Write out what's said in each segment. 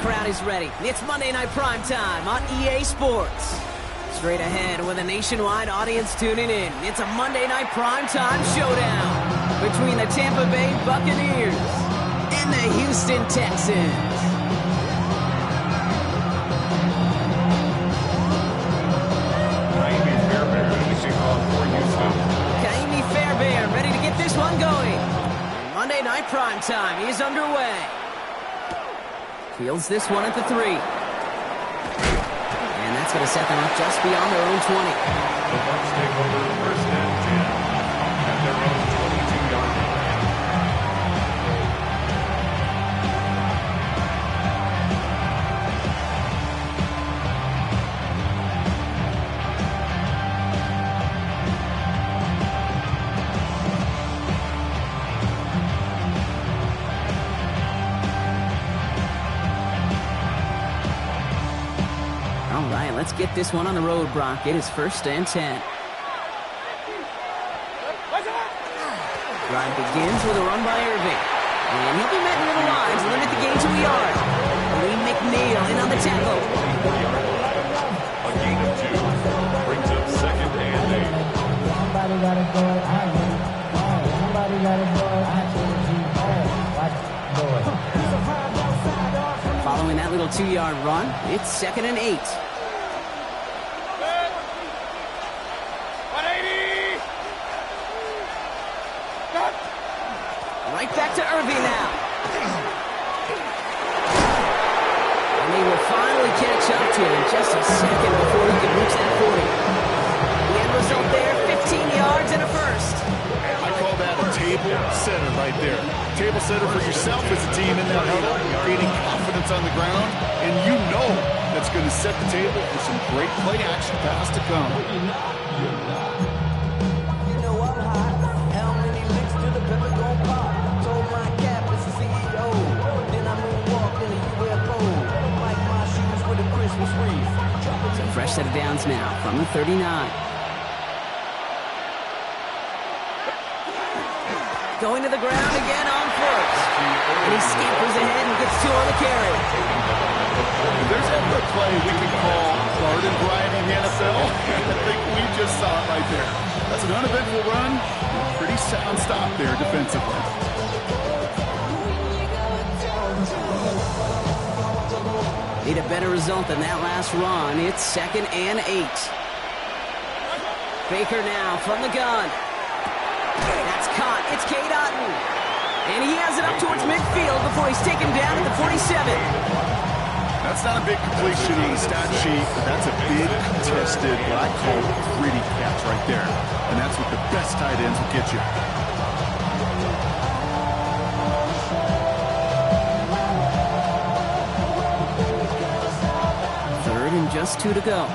crowd is ready. It's Monday Night Primetime on EA Sports. Straight ahead with a nationwide audience tuning in. It's a Monday Night Primetime showdown between the Tampa Bay Buccaneers and the Houston Texans. Kaimi Fairbairn ready to get this one going. Monday Night Primetime is underway. Fields this one at the 3. And that's going to set them up just beyond their own 20. The Bucs take over first and 10 at their own 22-yard line. All right, let's get this one on the road, Brock. It is first and 10. Drive begins with a run by Irving. And he'll be met near the line to limit the gain to a yard. Lee McNeil in on the tackle. A gain of 2 brings up second and 8. Somebody got it going. Somebody got it going. Following that little 2-yard run, it's second and 8. Right back to Irving now. And they will finally catch up to him in just a second before he can reach that 40. The end result there, 15 yards and a first. I call that a table setter right there. Table setter for yourself as a team in that huddle, gaining confidence on the ground, and you know that's going to set the table for some great play action pass to come. So fresh set of downs now from the 39. Going to the ground again on first. And he scampers ahead and gets 2 on the carry. There's ever a play we can call Garden Bryant in the NFL. I think we just saw it right there. That's an uneventful run. Pretty sound stop there defensively. Need a better result than that last run. It's second and 8. Baker now from the gun. That's caught. It's Cade Otton. And he has it up towards midfield before he's taken down at the 47. That's not a big completion on the stat sheet, but that's a big contested, what I call gritty catch right there. And that's what the best tight ends will get you. Third and just 2 to go.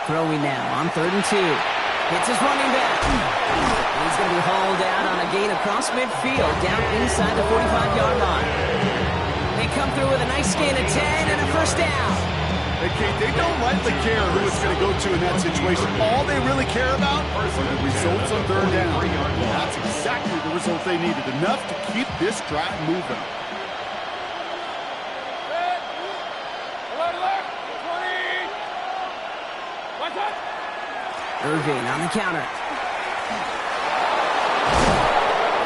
Throwing now on 3rd and 2. Hits his running back. He's going to be hauled out on a gain across midfield, down inside the 45-yard line. They come through with a nice gain of 10 and a first down. Hey, Kate, they don't rightly care who it's going to go to in that situation. All they really care about are the results on 3rd down. That's exactly the result they needed, enough to keep this drive moving. Irving on the counter.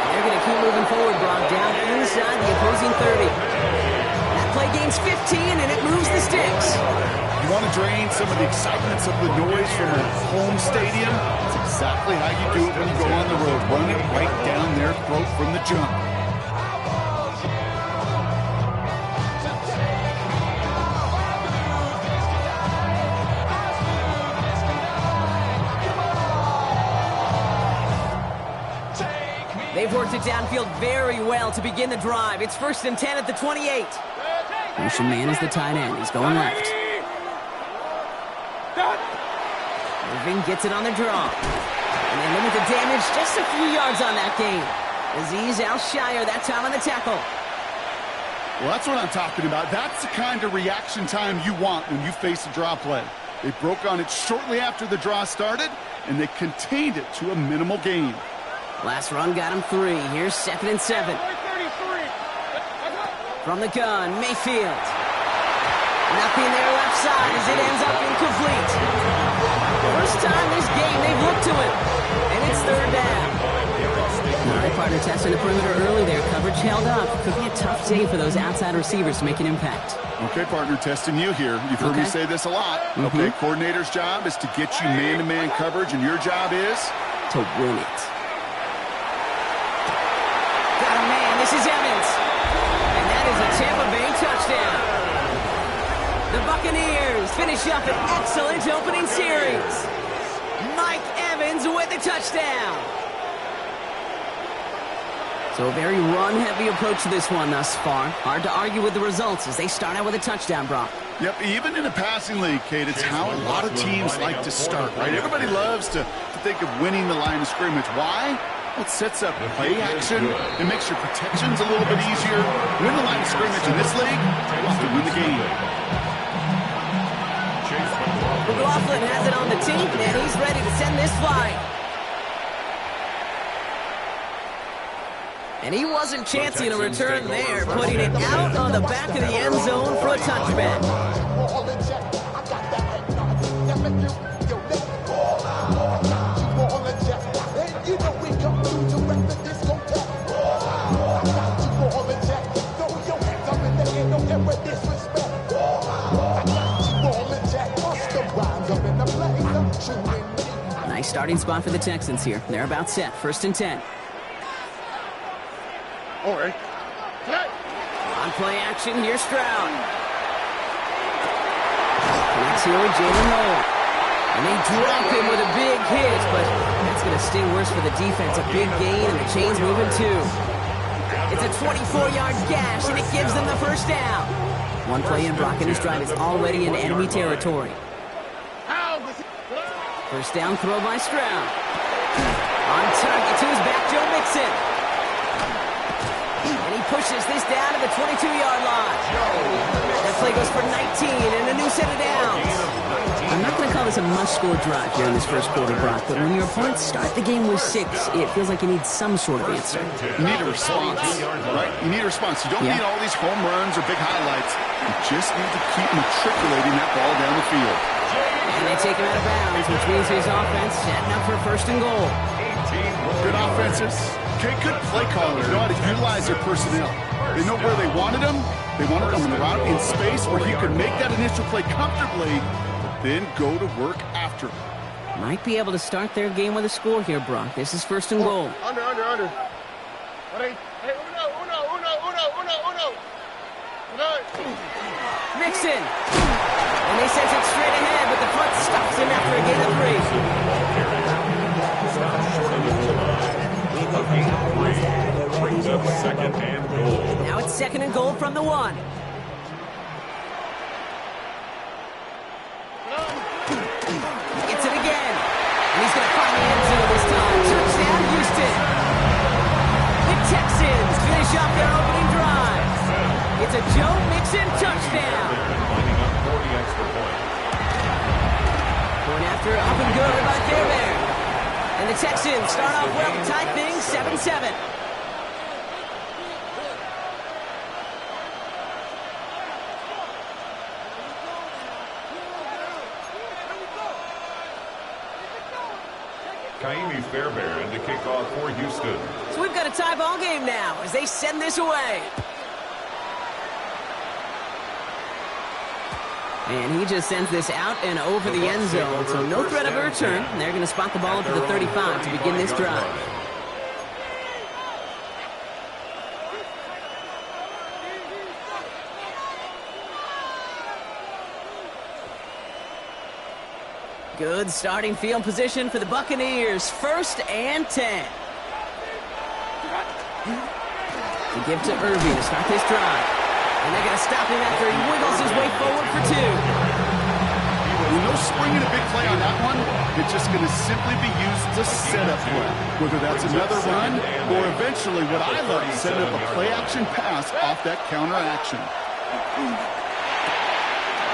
They're going to keep moving forward, Brock, down inside the opposing 30. That play gains 15, and it moves the sticks. You want to drain some of the excitements of the noise from a home stadium? It's exactly how you do it when you go on the road. Run it right down their throat from the jump. They've worked it downfield very well to begin the drive. It's 1st and 10 at the 28. Motion man is the tight end. He's going left. Irving gets it on the draw. And they limit the damage just a few yards on that gain. Azeez Al-Shaair that time on the tackle. Well, that's what I'm talking about. That's the kind of reaction time you want when you face a draw play. They broke on it shortly after the draw started, and they contained it to a minimal gain. Last run got him 3. Here's 2nd and 7. From the gun, Mayfield. Nothing there left side as it ends up incomplete. First time this game they've looked to him. And it's 3rd down. All right, partner, testing the perimeter early there. Coverage held up. Could be a tough day for those outside receivers to make an impact. Okay, partner, testing you here. You've heard me say this a lot. Okay, coordinator's job is to get you man-to-man coverage, and your job is? To win it. Got a man. This is Evans. And that is a Tampa Bay touchdown. The Buccaneers finish up an excellent opening series. Mike Evans with the touchdown. So a very run-heavy approach to this one thus far. Hard to argue with the results as they start out with a touchdown, Brock. Yep, even in a passing league, Kate, it's how a lot of teams like to start, right? Everybody loves to think of winning the line of scrimmage. Why? Well, it sets up play action. It makes your protections a little bit easier. Win the line of scrimmage in this league, you have to win the game. McLaughlin has it on the team, and he's ready to send this flying. And he wasn't chancing a return there, putting it out on the back of the end zone for a touchback. Nice starting spot for the Texans here. They're about set. 1st and 10. All right. On play action, here's Stroud. Connects here with Jalen Noel. And they drop him with a big hit, but that's going to sting worse for the defense. A big gain, and the chain's moving too. It's a 24-yard gash, and it gives them the 1st down. One play in, Brock, and his drive is already in enemy territory. 1st down throw by Stroud. On target to his back, Joe Mixon. And he pushes this down to the 22-yard line. That play goes for 19 and a new set of downs. I'm not going to call this a must-score drive here in this 1st quarter, Brock, but when your opponents start the game with 6, it feels like you need some sort of answer. You need a response, right? You need a response. You don't need all these home runs or big highlights. You just need to keep matriculating that ball down the field. And they take him out of bounds, which means his offense setting up for 1st and goal. Good offenses. Okay, good play callers know how to utilize their personnel. They know where they wanted them. They wanted them in the route in space where he could make that initial play comfortably, but then go to work after. Might be able to start their game with a score here, Brock. This is 1st and goal. Under. Mixon. And they send it straight ahead, but the front stops him after a gain of 3. Brings up 2nd and goal. Now it's 2nd and goal from the 1. Gets it again. And he's going to find the end zone this time. Touchdown, Houston. The Texans finish up their opening drive. It's a Joe Mixon touchdown. Lining up for the extra point. Going after up and good by Fairbairn. And the Texans start off well to tie things 7-7. Kaimi Fairbairn to kick off for Houston. So we've got a tie ball game now as they send this away. And he just sends this out and over the end zone, so no threat of a return. They're going to spot the ball up to the 35 to begin this drive. Good starting field position for the Buccaneers. 1st and 10. To give to Irving to start this drive. And they're going to stop him after he wiggles his way forward for 2. With no spring and a big play on that one, it's just going to simply be used to set up play. Whether that's another run or eventually what I love is setting up a play-action pass off that counter action.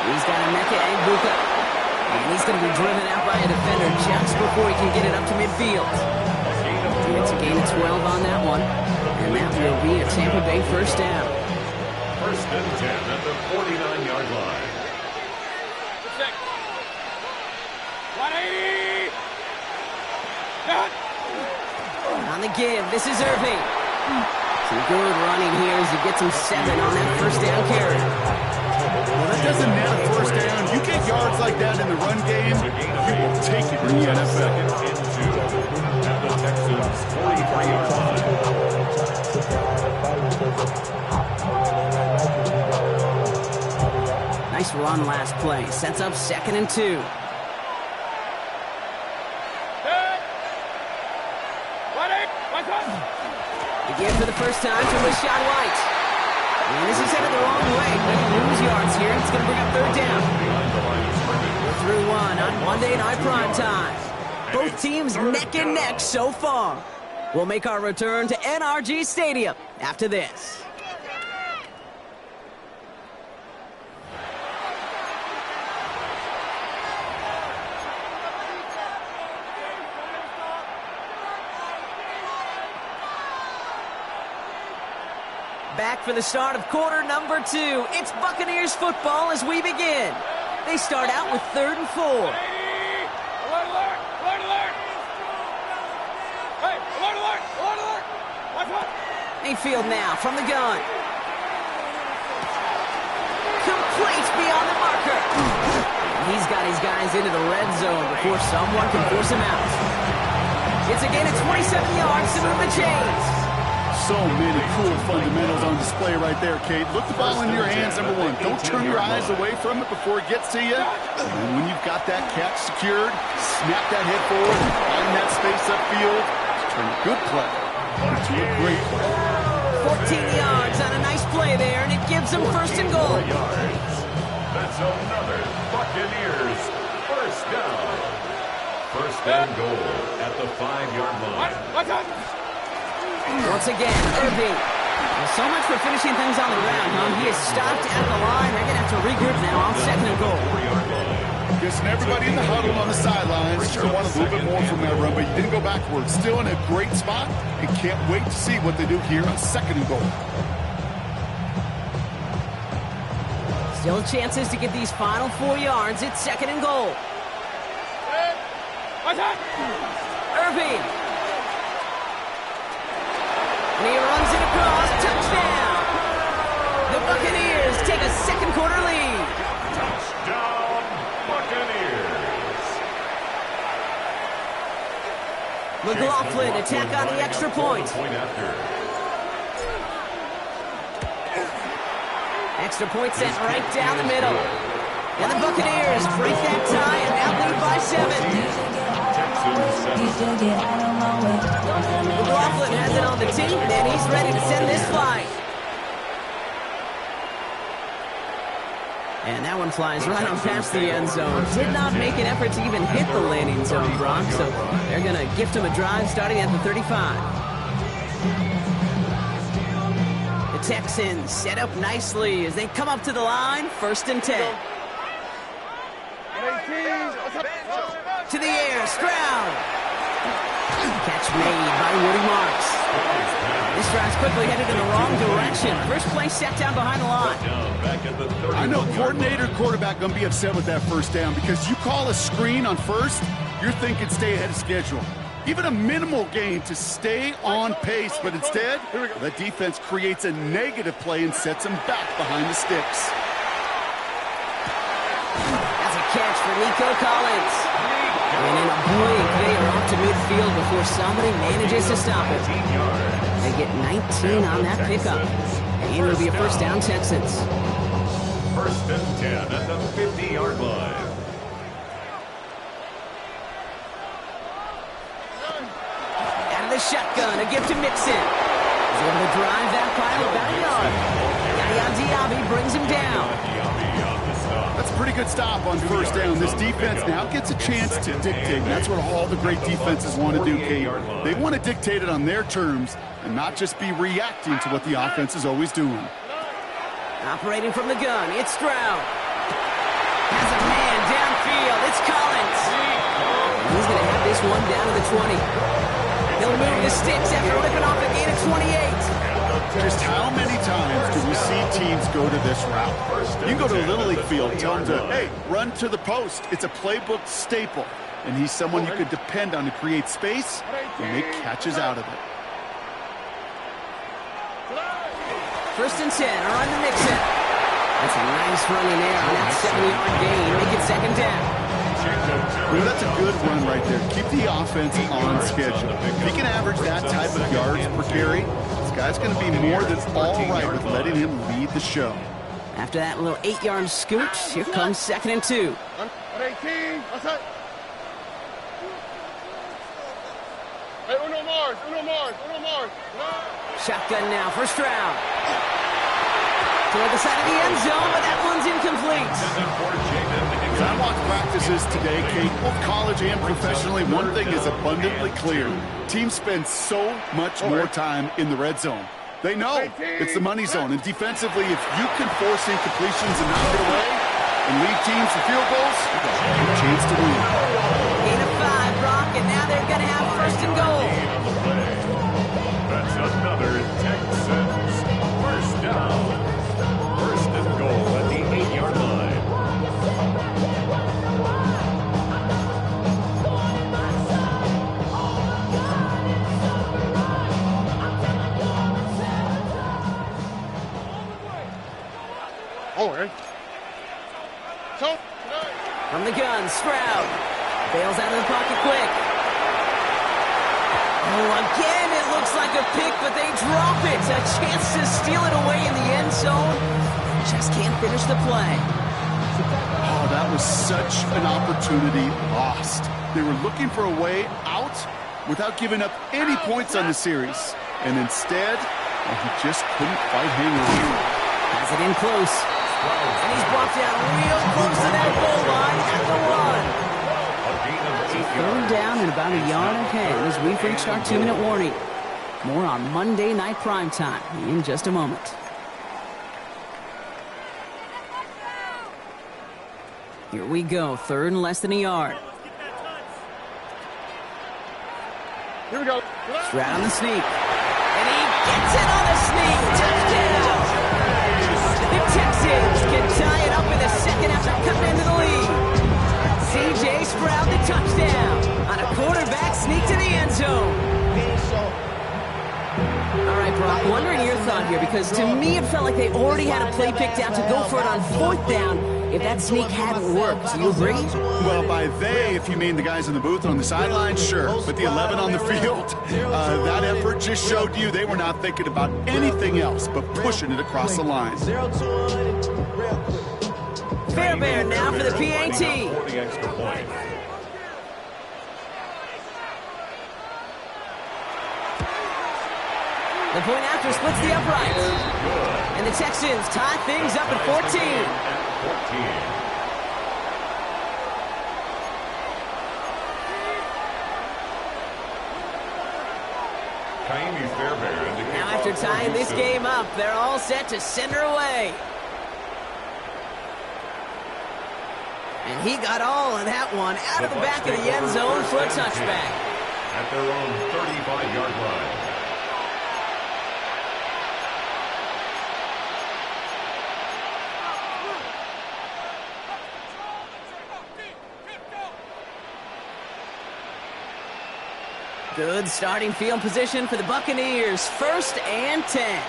He's got Emeka Egbuka. And he's going to be driven out by a defender just before he can get it up to midfield. It's a gain of to 12 on that one. And that will be a Tampa Bay first down. First and 10 at the 49-yard line. 180. On the give, this is Irving. Some good running here as he gets him 7 on that first down carry. Well, that doesn't net a first down. You get yards like that in the run game, you will take it in the NFL. At the Texans' 43-yard line. Nice run last play. Sets up 2nd and 2. Again for the first time from Rachaad White. And this is headed the wrong way. Going to lose yards here. It's going to bring up 3rd down. We're through 1 on Monday Night Primetime. Both teams neck and neck so far. We'll make our return to NRG Stadium after this. Back for the start of quarter number 2. It's Buccaneers football as we begin. They start out with 3rd and 4. Alert, alert, alert, alert. Hey, alert, alert, alert, alert. Watch what? Mayfield now from the gun. Complete beyond the marker. He's got his guys into the red zone before someone can force him out. It's again at 27 yards to move the chains. So many cool fundamentals on display right there, Kate. Look the ball in your hands, number 1. Don't turn your eyes away from it before it gets to you. And when you've got that catch secured, snap that head forward, find that space upfield, turn a good play into a great play. 14 yards on a nice play there, and it gives them 1st and goal. That's another Buccaneers first down. First and goal at the 5-yard line. Watch out. Once again, Irving. Well, so much for finishing things on the ground, huh? He is stopped at the line. They're going to have to regroup now on 2nd and goal. Guessing everybody in the huddle on the sidelines sure want a little bit more from that run, but you didn't go backwards. Still in a great spot and can't wait to see what they do here on 2nd and goal. Still chances to get these final 4 yards. It's 2nd and goal. Watch out. Irving. And he runs it across. Touchdown. The Buccaneers take a 2nd quarter lead. Touchdown, Buccaneers. McLaughlin attack on the extra point. Extra point sent right down the middle. And the Buccaneers break that tie and now lead by 7. McLaughlin has it on the tee, and he's ready to send this flight. And that one flies right on past the end zone. Did not make an effort to even hit the landing zone, Brock, so they're going to gift him a drive starting at the 35. The Texans set up nicely as they come up to the line, 1st and 10. To the air, Stroud. Catch made by Woody Marks. This drive's quickly headed in the wrong direction. First play set down behind the line. I know coordinator and quarterback going to be upset with that first down because you call a screen on 1st, you're thinking stay ahead of schedule. Even a minimal gain to stay on pace, but instead, the defense creates a negative play and sets them back behind the sticks. That's a catch for Nico Collins. And in a blink, they are off to midfield before somebody manages to stop it. They get 19 on that pickup. And it'll be a first down, Texans. 1st and 10 at the 50-yard line. Out of the shotgun, a gift to Mixon. He's able to drive that pile about a yard. Yaya Diaby brings him down. That's a pretty good stop on first down. This defense now gets a chance to dictate. That's what all the great defenses want to do, Kate. They want to dictate it on their terms and not just be reacting to what the offense is always doing. Operating from the gun, it's Stroud. Has a man downfield. It's Collins. And he's going to have this one down to the 20. He'll move the sticks after ripping off a gain of 28. Just how many times do we see teams go to this route? You go to a Little League field, tell them to, hey, run to the post. It's a playbook staple. And he's someone you could depend on to create space and make catches out of it. 1st and 10, around the Nixon. That's a nice run in there on that 7-yard gain. Make it 2nd down. Well, that's a good run right there. Keep the offense on schedule. If he can average that type of yards per carry, this guy's going to be more than all right with letting him lead the show. After that little 8-yard scooch, here comes 2nd and 2. 18. Hey, uno Mars. Shotgun now, 1st round. Toward the side of the end zone, but that one's incomplete. As I watched practices today, Kate, both college and professionally, one thing is abundantly clear. Teams spend so much more time in the red zone. They know it's the money zone, and defensively, if you can force incompletions and knock it away and lead teams to field goals, you have a chance to win. Gain of 5, Brock, and now they're going to have 1st and goal. That's another Texans 1st down. 1st and goal at the 8-yard line. From the gun, Stroud. Bails out of the pocket quick. Oh, again, it looks like a pick, but they drop it. A chance to steal it away in the end zone. Just can't finish the play. Oh, that was such an opportunity lost. They were looking for a way out without giving up any points on the series. And instead, he just couldn't quite hang on. Has it in close. And he's brought down real close to that goal line at the 1. 3rd down and about a yard ahead as we've reached our 2-minute warning. More on Monday Night Primetime in just a moment. Here we go, 3rd and less than a yard. Here we go. Stroud on the sneak. And he gets it on the sneak. Touchdown! The Texans can tie it up in the 2nd after cutting into the lead. C.J. Stroud the touchdown on a quarterback sneak to the end zone. All right, Brock, wondering your thought here, because to me it felt like they already had a play picked out to go for it on 4th down if that sneak hadn't worked. Do you agree? Well, by they, if you mean the guys in the booth on the sideline, sure. But the 11 on the field, that effort just showed you they were not thinking about anything else but pushing it across the line. Fairbairn now for the PAT. The extra point. The point after splits the uprights. And the Texans tie things up at 14. Now after tying this game up, they're all set to send her away. And he got all of that one out of the back of the end zone for a touchback. At their own 35-yard line. Good starting field position for the Buccaneers. 1st and 10.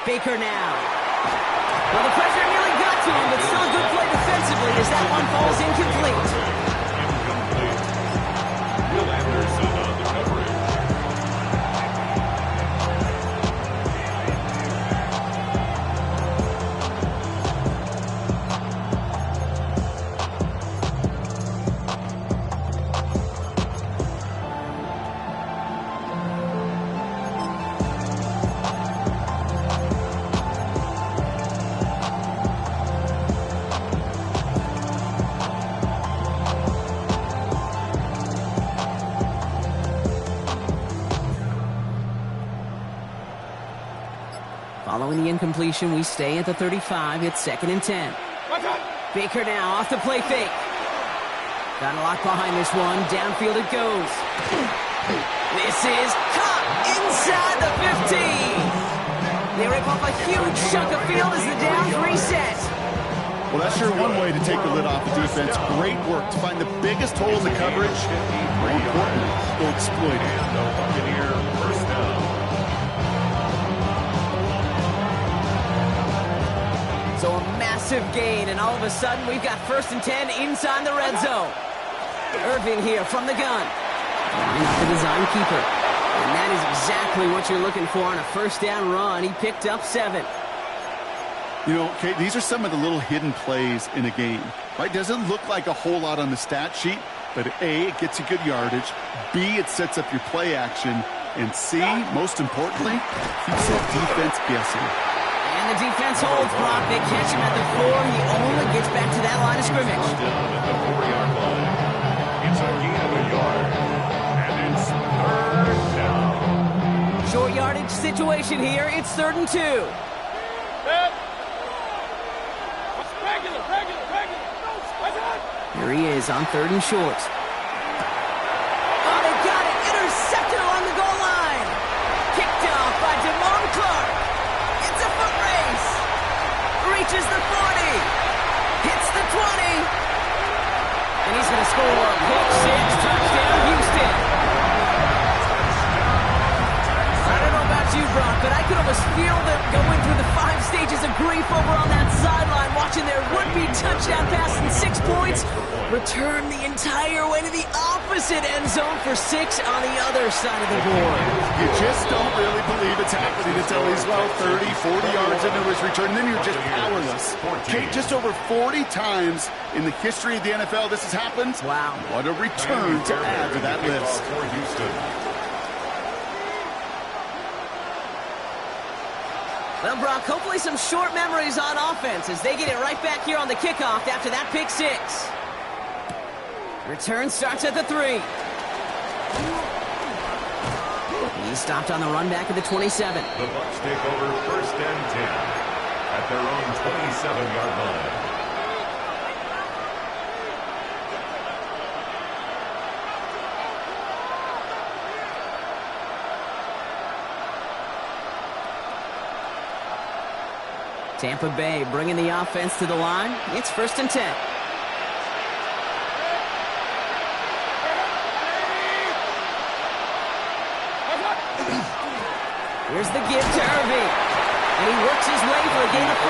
Baker now. Well, the pressure nearly got to him, but still a good play defensively as that one falls incomplete. Will Anderson on the coverage. Following the incompletion, we stay at the 35. It's 2nd and 10. Baker now off the play fake. Got a lot behind this one. Downfield it goes. This is caught inside the 15. They rip off a huge chunk of field as the downs reset. Well, that's sure one way to take the lid off the defense. Great work to find the biggest hole in the coverage. More importantly, go exploit it. And the Buccaneer first down. So a massive gain, and all of a sudden we've got 1st and 10 inside the red zone. Irvin here from the gun. Not the design keeper. And that is exactly what you're looking for on a 1st down run. He picked up 7. You know, Kate, these are some of the little hidden plays in a game, right? Doesn't look like a whole lot on the stat sheet, but A, it gets you good yardage. B, it sets up your play action. And C, most importantly, keeps that defense guessing. And the defense holds, Brock. They catch him at the 4. He only gets back to that line of scrimmage. Down at the 4-yard line. It's a gain of a yard. And it's 3rd down. Short yardage situation here. It's 3rd and 2. Here he is on 3rd and short. Oh, they got it. Intercepted along the goal line. Kicked off by Damone Clark. It's a foot race. Reaches the 40. Hits the 20. And he's going to score. Pick 6. Touchdown, Houston. I don't know about you, Brock, but I could almost feel them going through the 5 stages of grief over on that sideline, watching their would-be touchdown pass in 6 points return the entire way to the opposite end zone for 6 on the other side of the board. You just don't really believe it's happening until he's, 30, 40 yards into his return, and then you're just powerless. Kate, just over 40 times in the history of the NFL this has happened. Wow. What a return to add to that list. For Houston. Well, Brock, hopefully some short memories on offense as they get it right back here on the kickoff after that pick 6. Return starts at the 3. He's stopped on the run back at the 27. The Bucs take over 1st and 10 at their own 27-yard line. Tampa Bay bringing the offense to the line. It's 1st and 10. Here's the give to Irving. And he works his way for a gain of 4.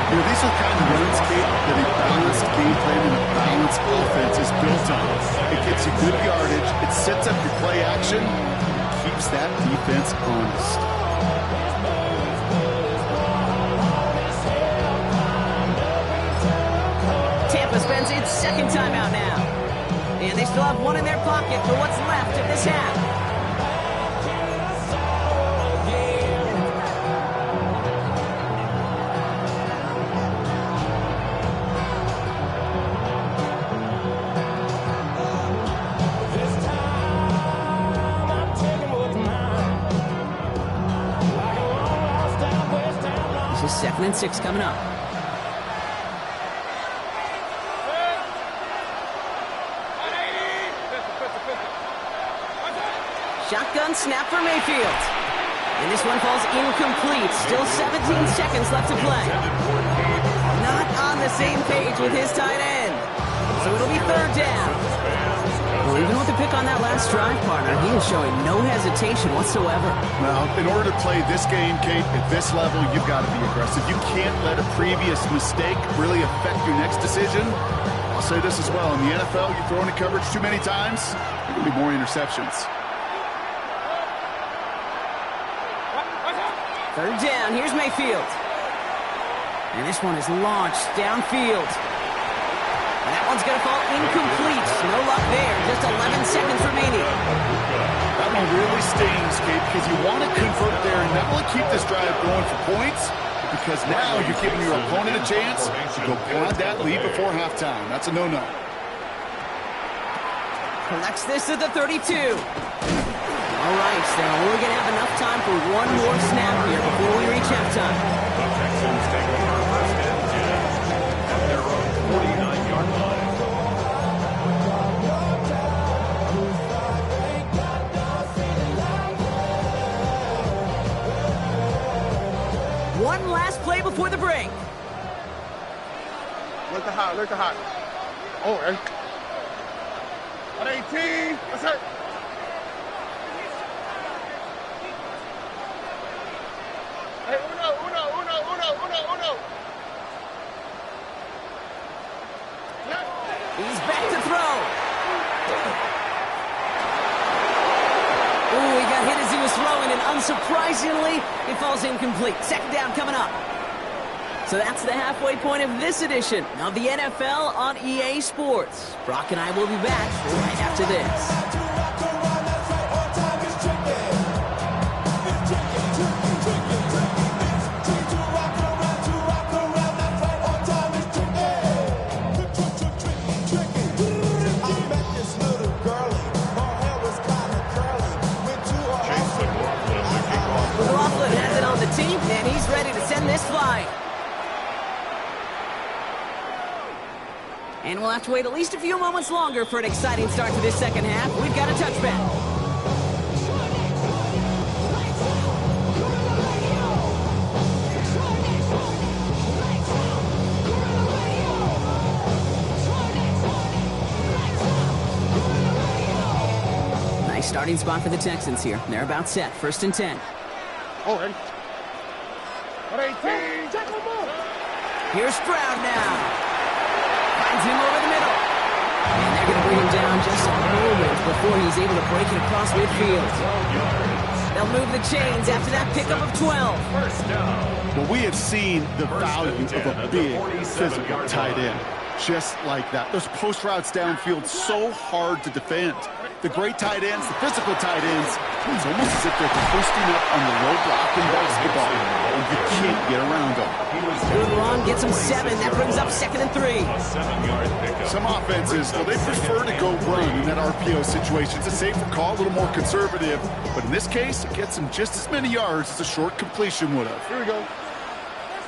You know, these are kind of runs, Kate, that a balanced game plan and a balanced offense is built on. It gets you good yardage, it sets up your play action, and keeps that defense honest. Tampa spends its 2nd timeout now. And they still have 1 in their pocket for what's left of this half. This is 2nd and 6 coming up. Shotgun snap for Mayfield. And this one falls incomplete. Still 17 seconds left to play. Not on the same page with his tight end. So it'll be 3rd down. Well, even with the pick on that last drive, partner, he is showing no hesitation whatsoever. Now, in order to play this game, Kate, at this level, you've got to be aggressive. You can't let a previous mistake really affect your next decision. I'll say this as well. In the NFL, you throw into coverage too many times, there will be more interceptions. 3rd down, here's Mayfield. And this one is launched downfield. And that one's going to fall incomplete. No luck there, just 11 seconds remaining. That one really stings, Kate, because you want to convert there and not only keep this drive going for points, because now you're giving your opponent a chance to go pad that lead before halftime. That's a no-no. Collects this at the 32. All right, so we're going to have enough time for one more snap here before we reach halftime. The Texans take over 1st and 10 at their own 49-yard line. before the break. Look the hot, look the hot. Oh, right. 118. What's that? Hey, uno. He's back to throw. Ooh, he got hit as he was throwing, and unsurprisingly, it falls incomplete. Second down coming up. So that's the halfway point of this edition of the NFL on EA Sports. Brock and I will be back right after this. McLaughlin has it on the team, and he's ready to send this flying. And we'll have to wait at least a few moments longer for an exciting start to this second half. We've got a touchback. Nice starting spot for the Texans here. They're about set. 1st and 10. Oh, right. 118. Here's Stroud now. Finds him over the middle. And they're going to bring him down just a moment before he's able to break it across midfield. They'll move the chains after that pickup of 12. Well, we have seen the value of a big physical tight end. Just like that. Those post routes downfield so hard to defend. The great tight ends, the physical tight ends, it's almost as if they're posting up on the low block in basketball, and you can't get around them. Good run, gets him 7. That brings up 2nd and 3. Some offenses, well, they prefer to go run in that RPO situation. It's a safer call, a little more conservative. But in this case, it gets them just as many yards as a short completion would have. Here we go.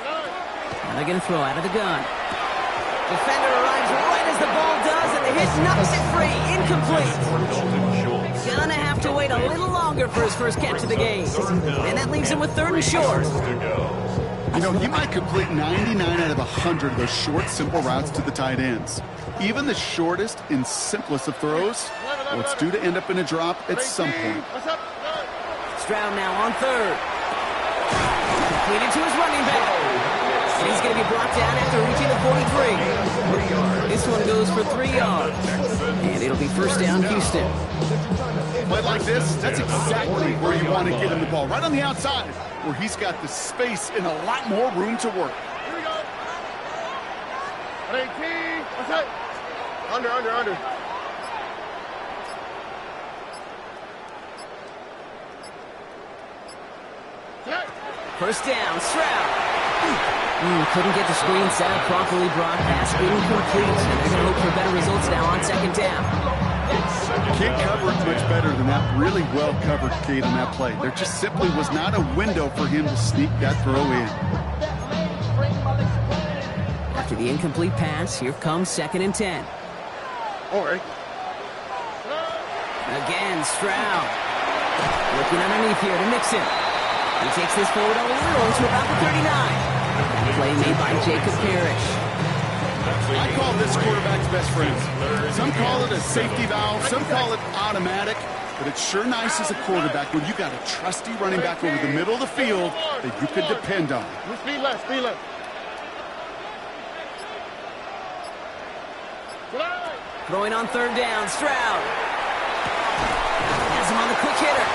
Now they're going to throw out of the gun. Defender arrives right as the ball does, and the hit knocks it free. Incomplete. Gonna have to wait a little longer for his first catch of the game. And that leaves him with 3rd and short. You know, he might complete 99 out of 100 of those short, simple routes to the tight ends. Even the shortest and simplest of throws, well, it's due to end up in a drop at some point. Stroud now on 3rd. Completed to his running back. And he's going to be brought down after reaching the 43. This one goes for 3 yards. And it'll be 1st down, Houston. Play like this, that's exactly where you want to get him the ball. Right on the outside, where he's got the space and a lot more room to work. Here we go. 118. What's that? Under. First down, Stroud. Couldn't get the screen set up properly. Broadcast incomplete. And they're going to hope for better results now on 2nd down. Can't cover it much better than that. Really well covered, Kate, on that play. There just simply was not a window for him to sneak that throw in. After the incomplete pass, here comes 2nd and 10. All right. Again, Stroud. Looking underneath here to Mixon. He takes this forward a little to about the 39. Play made by Jacob Parrish. I call this quarterback's best friend. Some call it a safety valve, some call it automatic, but it's sure nice as a quarterback when you got a trusty running back over the middle of the field that you could depend on. Speed left. Throwing on 3rd down, Stroud. Has him on the quick hitter.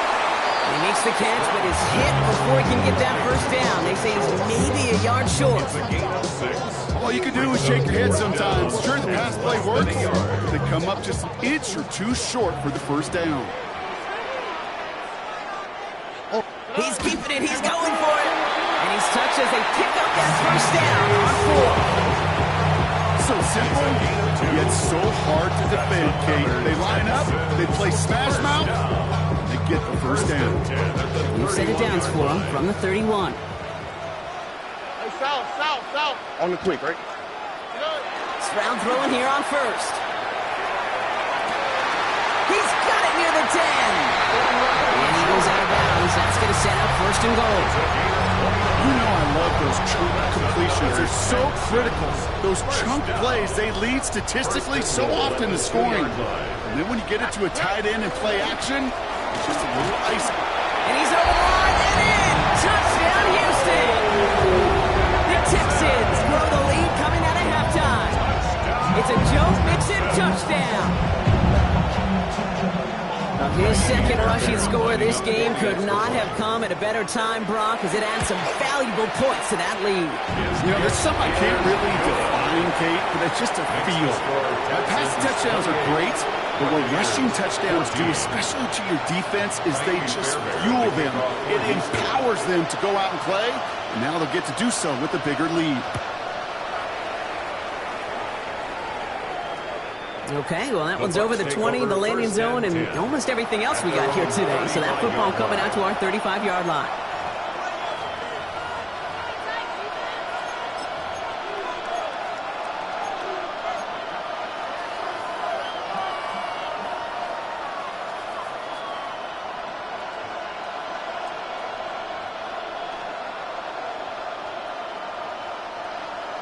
He makes the catch, but is hit before he can get that 1st down. They say he's maybe a yard short. All you can do is shake your head sometimes. Sure, the pass play works, but they come up just an inch or 2 short for the 1st down. He's keeping it. He's going for it. And he's touched as they pick up that 1st down on 4. So simple, yet so hard to defend, Kate. They line up, they play smash mouth, they get the 1st down. We've set it downs for him from the 31. Hey, south. On the quick, right? Stroud throwing here on 1st. He's got it near the 10. And he goes out of bounds. That's going to set up 1st and goal. You know I love those chunk completions. They're so critical. Those chunk plays, they lead statistically so often to scoring. And then when you get it to a tight end and play action, it's just a little icy. And he's over the line and in. Touchdown, Houston. The Texans grow the lead coming out of halftime. It's a Joe Mixon touchdown. His second rushing score of this game could not have come at a better time, Brock, as it adds some valuable points to that lead. You know, there's something I can't really define, Kate, but it's just a feel. Passing touchdowns are great, but what rushing touchdowns do, especially to your defense, is they just fuel them. It empowers them to go out and play, and now they'll get to do so with a bigger lead. Okay, well, that one's over the 20, the landing zone, and almost everything else we got here today. So that football coming out to our 35-yard line.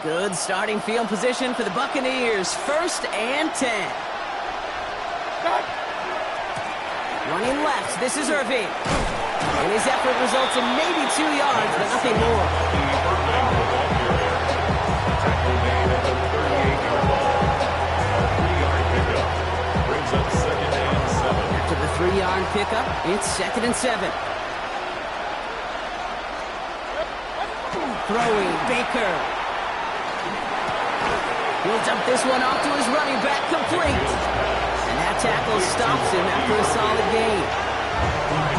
Good starting field position for the Buccaneers. 1st and 10. Running left. This is Irving. And his effort results in maybe 2 yards, but nothing more. After the 3-yard pickup, it's 2nd and 7. Throwing, Baker. He'll dump this one off to his running back, complete. And that tackle stops him after a solid gain.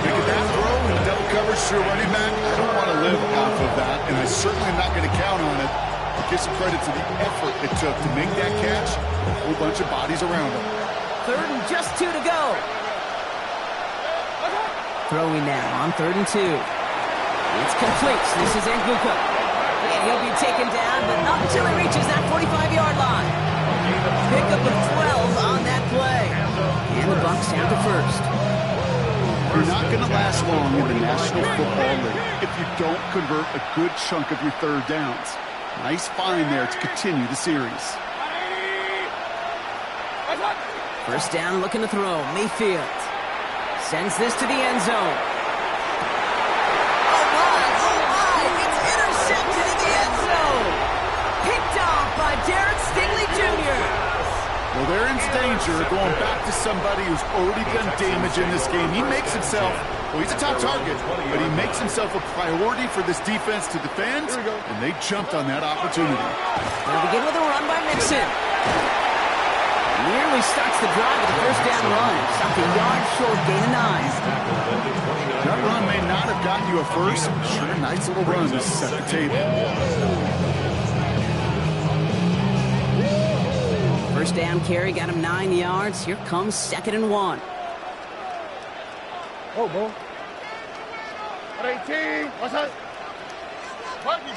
Making that throw in double coverage to a running back, I don't want to live off of that, and I certainly am not going to count on it. Give some credit to the effort it took to make that catch, a whole bunch of bodies around him. 3rd and just 2 to go. Throwing now on 3rd and 2. It's complete. This is Nguka. And he'll be taken down, but not until he reaches that 45-yard line. Pickup of 12 on that play. And the Bucs down to 1st. You're not going to last long in the National Football League if you don't convert a good chunk of your 3rd downs. Nice find there to continue the series. 1st down, looking to throw. Mayfield sends this to the end zone. By Derek Stingley Jr. Well, they're in danger going back to somebody who's already done damage in this game. He makes himself, well, he's a top target, but he makes himself a priority for this defense to defend, and they jumped on that opportunity. They'll begin with a run by Mixon. Nearly starts the drive with a 1st down run. Stopped a yard short, gain of 9. That run may not have gotten you a first. Sure, nice little run to set the table. 1st down carry, got him 9 yards. Here comes 2nd and 1. Oh, ball. 18. What's up? Buggy.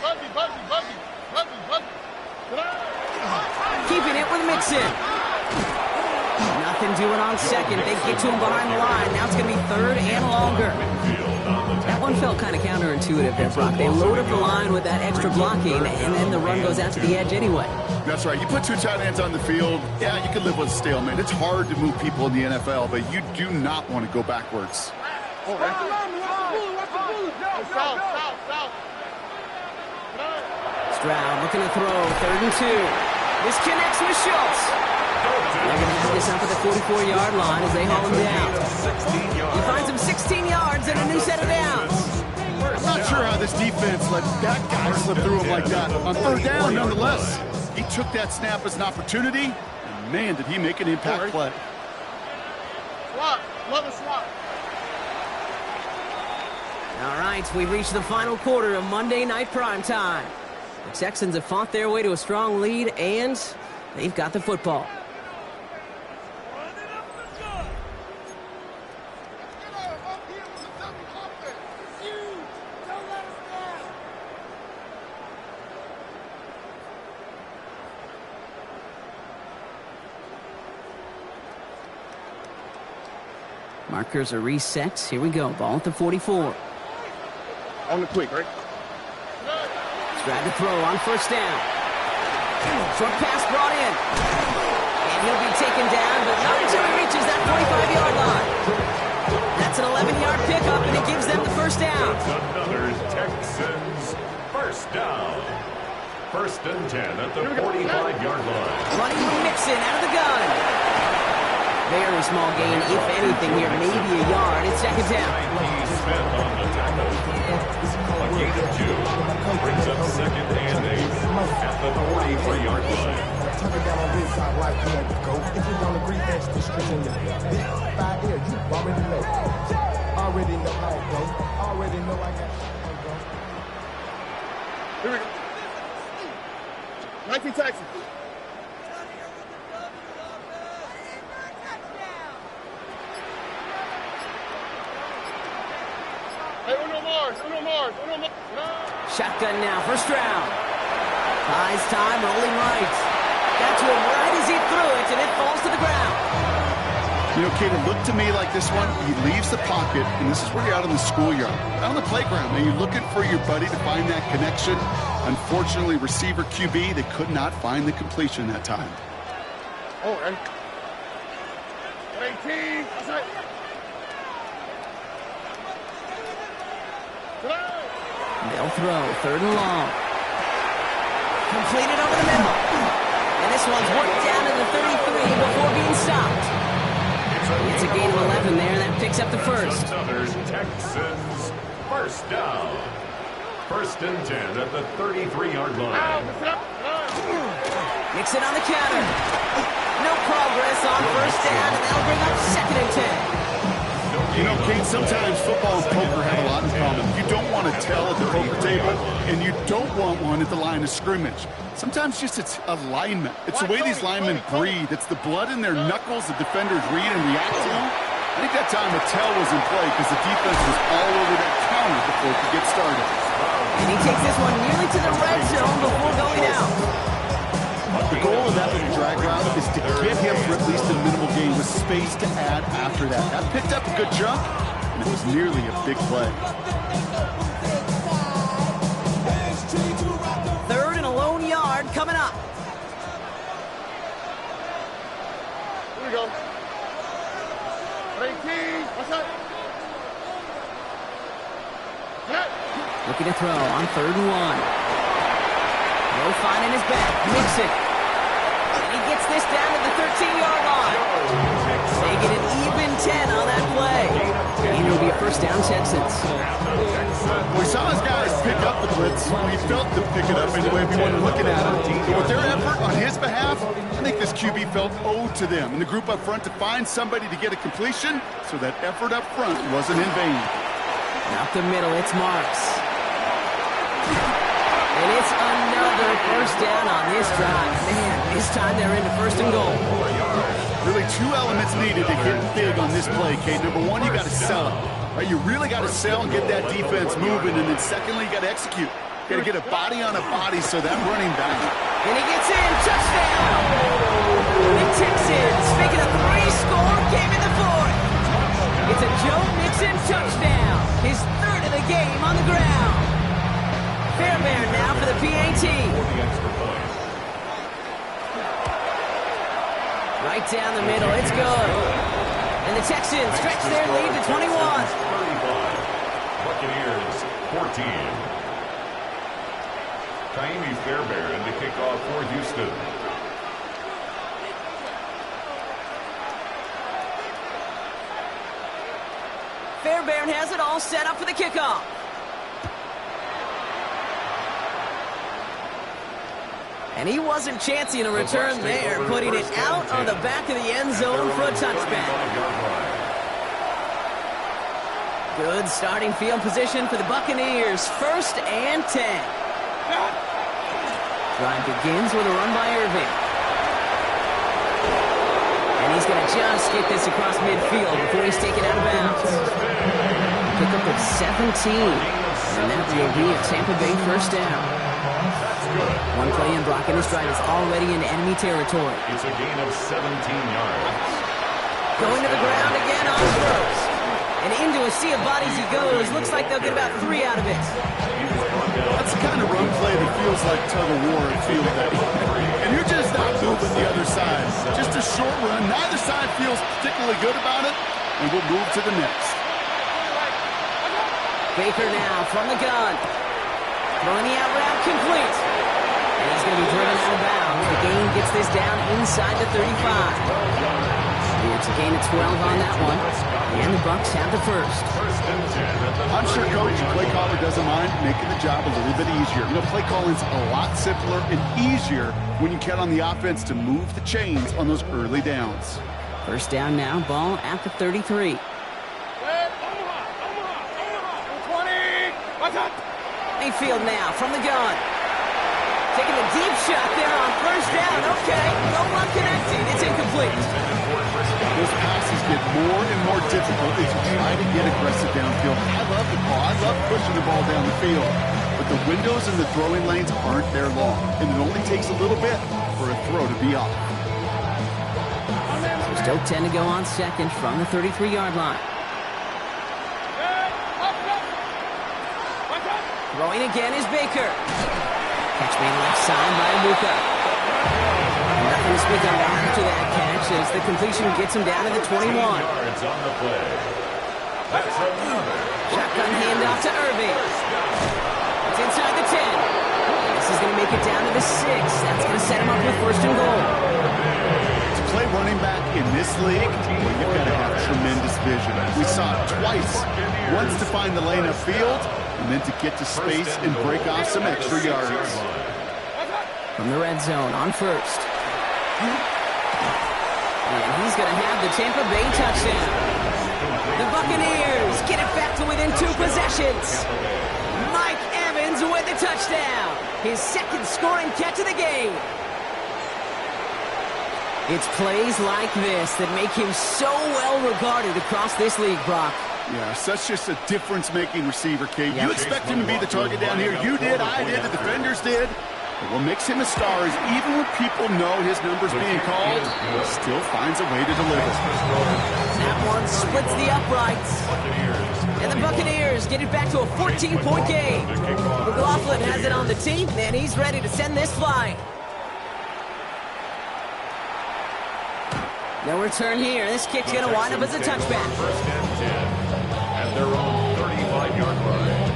Keeping it with Mixon. Nothing doing on 2nd. They get to him behind the line. Now it's going to be 3rd and longer. That one felt kind of counterintuitive there, Brock. They load up the line with that extra blocking, and then the run goes out to the edge anyway. That's right. You put 2 tight ends on the field, yeah, you can live with a stalemate. It's hard to move people in the NFL, but you do not want to go backwards. Stroud looking to throw. 3rd and 2. This connects with Schultz. They're going to have this up at the 44-yard line as they haul him down. He finds him 16 yards and a new set of downs. I'm not sure how this defense let that guy slip through him like that. On 3rd down, nonetheless, he took that snap as an opportunity, and man, did he make an impact play. Swap. Love a swap. All right, we've reached the final quarter of Monday Night Primetime. The Texans have fought their way to a strong lead, and they've got the football. Markers are reset. Here we go. Ball at the 44. On the quick, right? Tried to throw on first down. Short pass brought in. And he'll be taken down, but not until he reaches that 45-yard line. That's an 11-yard pickup, and it gives them the first down. It's another Texans first down. First and 10 at the 45-yard line. Running Mixon out of the gun. Very small gain, if anything here, maybe a yard. It's second down. Smith on the tackle. A gain of 2 brings up second and 8 at the 43-yard line. Turn it down on this side, like you had to go. If you don't agree, that's the stretch in your big 5 years. You already know. Already know how it goes. Already know I got shit go. Here we go. Nike Texas. Hey, Uno Mars. Shotgun now, first round. Buys time, rolling right. That's one right as he threw it, and it falls to the ground. You know, Kate, it looked to me like this one, he leaves the pocket, and this is where you're out in the schoolyard, out on the playground, and you're looking for your buddy to find that connection. Unfortunately, receiver QB, they could not find the completion that time. Oh, and 18. That's right. They'll throw, third and long. Completed over the middle. And this one's worked down to the 33 before being stopped. It's a gain of 11 there, and that picks up the first. Another Texans first down. First and 10 at the 33-yard line. Mixon on the counter. No progress on first down, and that'll bring up second and 10. You know, Kate, sometimes football and poker have a lot in common. You don't want to tell at the poker table, and you don't want one at the line of scrimmage. Sometimes just it's alignment. It's the way these linemen breathe. It's the blood in their knuckles the defenders read and react to. I think that time Mattel was in play because the defense was all over that counter before it could get started. And he takes this one nearly to the red zone before going out. The goal of that little drag route is to get him for at least a minimal gain with space to add after that. That picked up a good jump, and it was nearly a big play. Third and a lone yard coming up. Here we go. 18. What's that? Looking to throw on third and 1. No fine in his back. Mixon. And he gets this down to the 13-yard line. Making an even 10 on that play. And it'll be a first down, Texans. We saw his guys pick up the blitz. We felt them pick it up anyway if you wanted looking at it. But with their effort on his behalf, I think this QB felt owed to them and the group up front to find somebody to get a completion so that effort up front wasn't in vain. Up the middle, it's Marks. And it's another first down on this drive. Man, this time they're into first and goal. Really two elements needed to hit big on this play, Kate. Number one, you got to sell it. Right? You really got to sell and get that defense moving. And then secondly, you got to execute. You got to get a body on a body so that running back. And he gets in, touchdown! The Texans making a 3-score game in the fourth. It's a Joe Mixon touchdown. His third of the game on the ground. Fairbairn now for the PAT. Right down the middle, it's good. And the Texans stretch their lead to 21. 35. Buccaneers 14. Kaimi Fairbairn to kick off for Houston. Fairbairn has it all set up for the kickoff. And he wasn't chancing a return there, putting it out on the back of the end zone for a touchback. Good starting field position for the Buccaneers. First and 10. Drive begins with a run by Irving. And he's going to just get this across midfield before he's taken out of bounds. Pickup of 17. And that will be a Tampa Bay first down. One play in blocking this drive is already in enemy territory. It's a gain of 17 yards. Going to the ground again on first. And into a sea of bodies he goes. Looks like they'll get about 3 out of it. That's the kind of run play that feels like tug-of-war at field day. And you're just not moving the other side. Just a short run. Neither side feels particularly good about it, and we'll move to the next. Baker now from the gun. Throwing the out route complete. And he's going to be driven out of bounds. The gain gets this down inside the 35. It's a gain of 12 on that one. And the Bucks have the first. I'm sure Coach, play caller doesn't mind making the job a little bit easier. You know, play calling's a lot simpler and easier when you count on the offense to move the chains on those early downs. First down now, ball at the 33. Mayfield now from the gun. Taking a deep shot there on first down. Okay, no one connecting. It's incomplete. Those passes get more and more difficult as you try to get aggressive downfield. I love the ball. I love pushing the ball down the field. But the windows in the throwing lanes aren't there long. And it only takes a little bit for a throw to be off. So still 10 to go on second from the 33-yard line. Throwing again is Baker. Catch made left side by Luka. Nothing to speak of after that catch as the completion gets him down to the 21. Shotgun handoff to Irving. It's inside the 10. This is going to make it down to the 6. That's going to set him up with first and goal. To play running back in this league, well, you've got to have tremendous vision. We saw it twice. Once to find the lane upfield, and then to get to space and break off some extra yards. From the red zone on first. And he's going to have the Tampa Bay touchdown. The Buccaneers get it back to within 2 possessions. Mike Evans with the touchdown. His second scoring catch of the game. It's plays like this that make him so well regarded across this league, Brock. Yeah, such just a difference-making receiver, Kate. You expect him to be the target down here. You did, I did, the defenders did. But what makes him a star is even when people know his number's being called, he still finds a way to deliver. That one splits the uprights. And the Buccaneers get it back to a 14-point game. McLaughlin has it on the team, and he's ready to send this flying. No return here. This kick's going to wind up as a touchback. First and 10 at their own 35-yard line.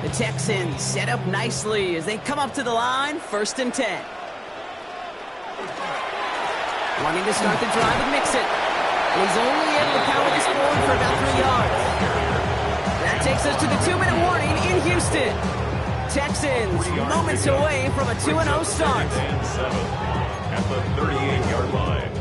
The Texans set up nicely as they come up to the line. First and 10. Wanting to start the drive with Mixon. And he's only able to power this forward for about 3 yards. That takes us to the 2-minute warning in Houston. Texans moments away from a 2-0 start. And 7 at the 38-yard line.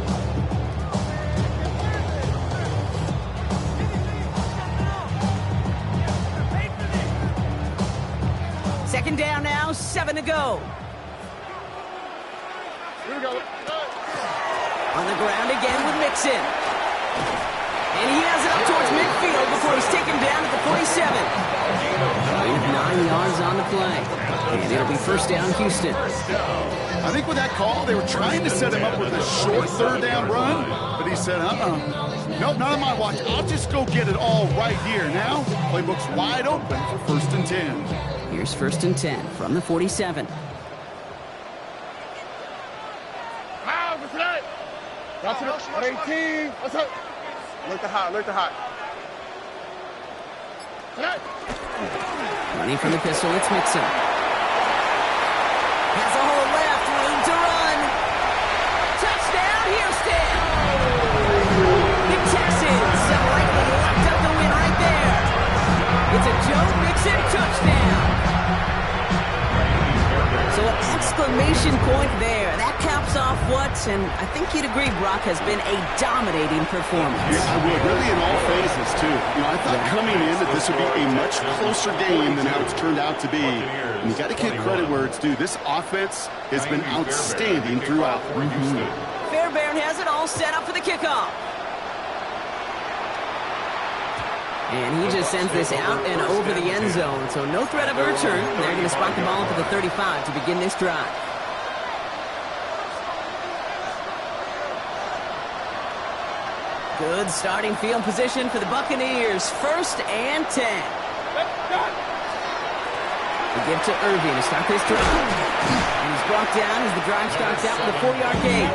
Second down now, 7 to go. On the ground again with Mixon. And he has it up towards midfield before he's taken down at the 47. Gain of 9 yards on the play. And it'll be first down, Houston. I think with that call, they were trying to set him up with a short third down run, but he said, nope, not on my watch. I'll just go get it all right here. Now, playbook's wide open for first and 10. Here's first and 10 from the 47. That's it. 18. What's up? Look the hot. Running from the pistol, it's Mixon. Has a hole left, room to run. Touchdown, Houston! The Texans have likely locked up the win right there. It's a Joe Mixon touchdown. So an exclamation point there. That caps off what, and I think you'd agree, Brock, has been a dominating performance. Yeah, I would, really in all phases, too. You know, I thought coming in that this would be a much closer game than how it's turned out to be. And you got to give credit where it's due. This offense has been outstanding throughout. Fairbairn has it all set up for the kickoff. And he just sends this out and over the end zone. So no threat of a return. They're going to spot the ball up at the 35 to begin this drive. Good starting field position for the Buccaneers. 1st and 10. The give to Irving to start this drive. And he's brought down as the drive starts out with a 4-yard gain.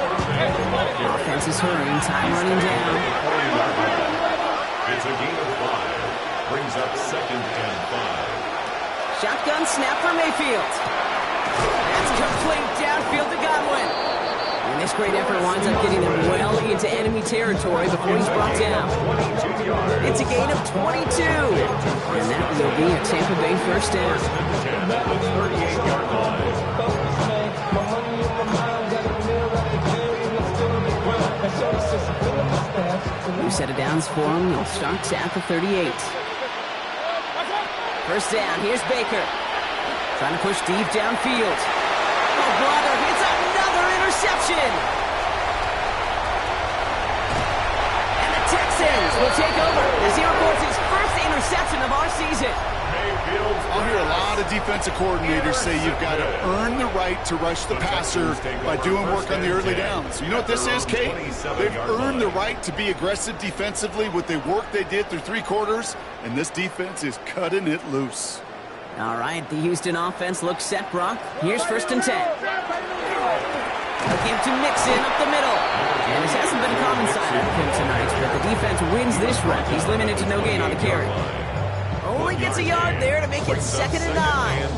Offense is hurrying, time running down. It's a gain of 5. Brings up 2nd and 5. Shotgun snap for Mayfield. That's complete downfield to Godwin. And this great effort winds up getting them well into enemy territory before he's brought down. It's a gain of 22. And that will be a Tampa Bay 1st down. 38-yard line. New set of downs for him. He'll start at the 38. 1st down. Here's Baker. Trying to push deep downfield. Oh, brother. It's another interception. And the Texans will take over as he records his 1st interception of our season. I'll hear a lot of defensive coordinators say you've got to earn the right to rush the passer by doing work on the early downs. You know what this is, Kate? They've earned the right to be aggressive defensively with the work they did through 3 quarters, and this defense is cutting it loose. All right, the Houston offense looks set, Brock. Here's 1st and 10. A give to Mixon up the middle. And this hasn't been a common side of him tonight, but the defense wins this rep. He's limited to no gain on the carry. Only gets a yard there to make it 2nd and 9.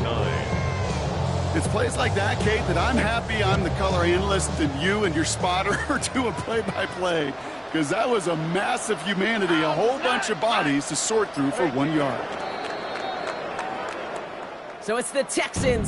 It's plays like that, Kate, that I'm happy I'm the color analyst and you and your spotter are doing play-by-play, because that was a massive humanity, a whole bunch of bodies to sort through for 1 yard. So it's the Texans